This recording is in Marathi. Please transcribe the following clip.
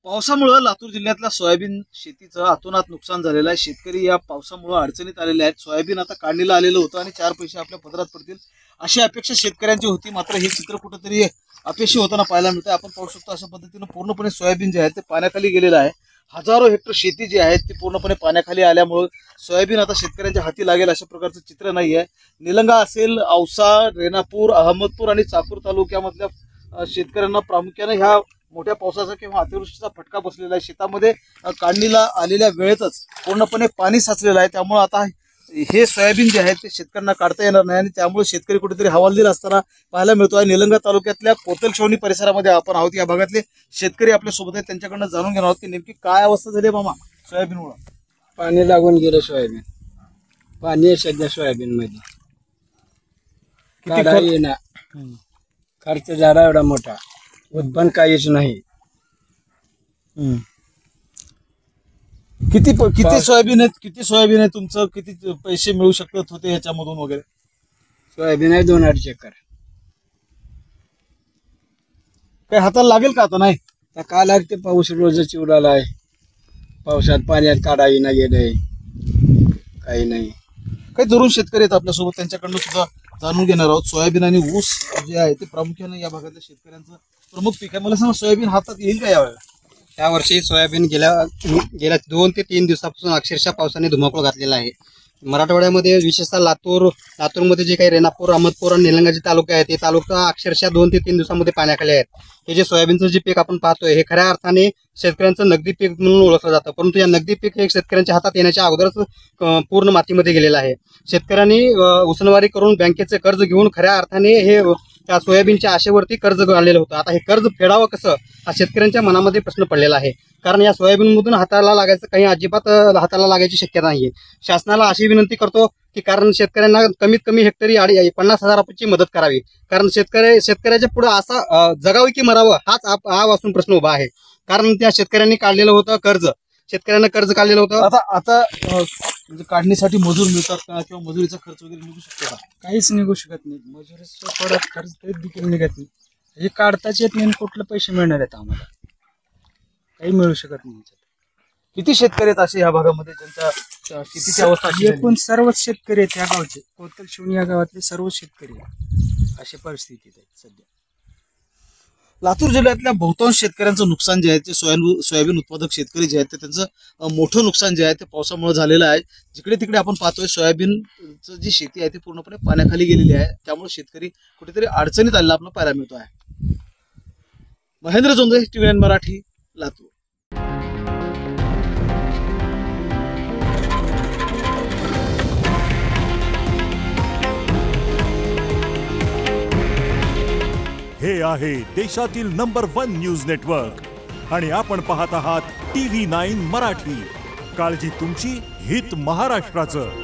पावसामुळे लातूर जिल्ह्यातल्या सोयाबीन शेतीचं अतोनात नुकसान झालेलं आहे। शेतकरी या पावसामुळे अडचणीत आलेले आहेत। सोयाबीन आता काढणीला आलेलं होतं आणि 4 पैसे आपल्या पदरात पडतील अशी अपेक्षा शेतकऱ्यांची होती, मात्र हे चित्र कुठेतरी अपेक्षित होताना पाहायला मिळतं। आपण पाहू शकतो अशा पद्धतीने पूर्णपणे सोयाबीन जे आहे ते पाण्याखाली गेलेलं आहे। हजारो हेक्टर शेती जी आहे ती पूर्णपणे पाण्याखाली आल्यामुळे सोयाबीन आता शेतकऱ्यांच्या हाती लागेल अशा प्रकारचं चित्र नाही आहे। निलंगा असेल, औसा, रेणापूर, अहमदपूर आणि चाकूर तालुक्यामधल्या शेतकऱ्यांना प्रामुख्याने ह्या मोठ्या पावसाचा किंवा अतिवृष्टीचा फटका बसलेला आहे। शेतामध्ये काढणीला आलेल्या वेळेतच पूर्णपणे पाणी साचलेलं आहे। त्यामुळे आता हे सोयाबीन जे आहे ते शेतकऱ्यांना काढता येणार नाही आणि त्यामुळे शेतकरी कुठेतरी हवालदिल असताना पाहायला मिळतो आहे। निलंगा तालुक्यातल्या कोतलशेवणी परिसरामध्ये आपण आहोत। या भागातले शेतकरी आपल्या सोबत आहेत, त्यांच्याकडनं जाणून घेणार आहोत की नेमकी काय अवस्था झाली आहे मामा सोयाबीनमुळे। पाणी लागून गेलं सोयाबीन, पाणी आहे सध्या सोयाबीन मध्ये, काढा येईना, खर्च झाला एवढा मोठा, उत्पन्न काहीच नाही। किती सोयाबीन आहेत, किती सोयाबीन आहे तुमचं, किती पैसे मिळू शकत होते ह्याच्यामधून वगैरे? सोयाबीन आहे 2-2.5 एकर। काय हाताला लागेल का आता? नाही आता का लागते, पाऊस रोजच उडाला आहे, पावसात पाण्यात काढा येईना गेलंय, काही नाही। काही तरुण शेतकरी आहेत आपल्यासोबत, त्यांच्याकडनं सुद्धा जाणून घेणार आहोत। सोयाबीन आणि ऊस जे आहे ते प्रामुख्याने या भागातल्या शेतकऱ्यांचं प्रमुख पीक आहे। मला सांगा, सोयाबीन हातात येईल का यावेळेला? या वर्षी सोयाबीन गेल्या 2 ते 3 दिवसापासून अक्षरशः पावसाने धुमाकूळ घातलेला आहे। मराठवाड्यामध्ये विशेषतः लातूरमध्ये जे काही रेणापूर, अहमदपूर आणि निलंगा जे तालुके आहेत, ते तालुका अक्षरशः 2 ते 3 दिवसामध्ये पाण्याखाली आहेत। हे जे सोयाबीनचं जे पीक आपण पाहतोय हे खऱ्या अर्थाने शेतकऱ्यांचं नगदी पीक म्हणून ओळखलं जातं, परंतु या नगदी पीक हे शेतकऱ्यांच्या हातात येण्याच्या अगोदरच पूर्ण मातीमध्ये गेलेलं आहे। शेतकऱ्यांनी उसनवारी करून बँकेचे कर्ज घेऊन खऱ्या अर्थाने हे त्या सोयाबीनच्या आशेवरती कर्ज आलेलं होतं। आता हे कर्ज फेडावं कसं हा शेतकऱ्यांच्या मनामध्ये प्रश्न पडलेला आहे, कारण या सोयाबीनमधून हाताला लागायचं काही अजिबात हाताला लागायची शक्यता नाहीये। शासनाला अशी विनंती करतो की कारण शेतकऱ्यांना कमीत कमी हेक्टरी 50,000 रुपयाची मदत करावी, कारण शेतकऱ्याच्या पुढे असा जगावं की मरावं हाच हा वासून प्रश्न उभा आहे। कारण त्या शेतकऱ्यांनी काढलेलं होतं कर्ज, शेतकऱ्यांना कर्ज काढलेलं होतं। आता म्हणजे काढणीसाठी मजूर मिळतात का किंवा मजुरीचा खर्च वगैरे निघू शकतो का? काहीच निघू शकत नाही, मजुरीचा थोडा खर्च तरी देखील निघत नाही। हे काढताच येत नाही, कुठले पैसे मिळणार आहेत आम्हाला? काही मिळू शकत नाही। किती शेतकरी आहेत असे या भागामध्ये ज्यांच्या शेतीची अवस्था अशी झाली? एकूण सर्वच शेतकरी आहेत या गावचे, कोतलशेवणी या गावातले सर्व शेतकरी आहेत। अशी परिस्थिती आहे सध्या। लातूर जिल्ह्यातल्या बहुतांश शेतकऱ्यांचं नुकसान जे आहे ते सोयाबीन उत्पादक शेतकरी जे आहेत ते त्यांचं मोठं नुकसान जे आहे ते पावसामुळे झालेलं आहे। जिकडे तिकडे आपण पाहतोय सोयाबीनचं जी शेती आहे ती पूर्णपणे पाण्याखाली गेलेली आहे, त्यामुळे शेतकरी कुठेतरी अडचणीत आलेला आपल्याला पाहायला मिळतो आहे। महेंद्र जोंधळे, TV9 मराठी, लातूर। हे आहे देशातील नंबर 1 न्यूज नेटवर्क आणि आपण पाहत आहात TV9 मराठी। काळजी तुमची, हित महाराष्ट्राचं।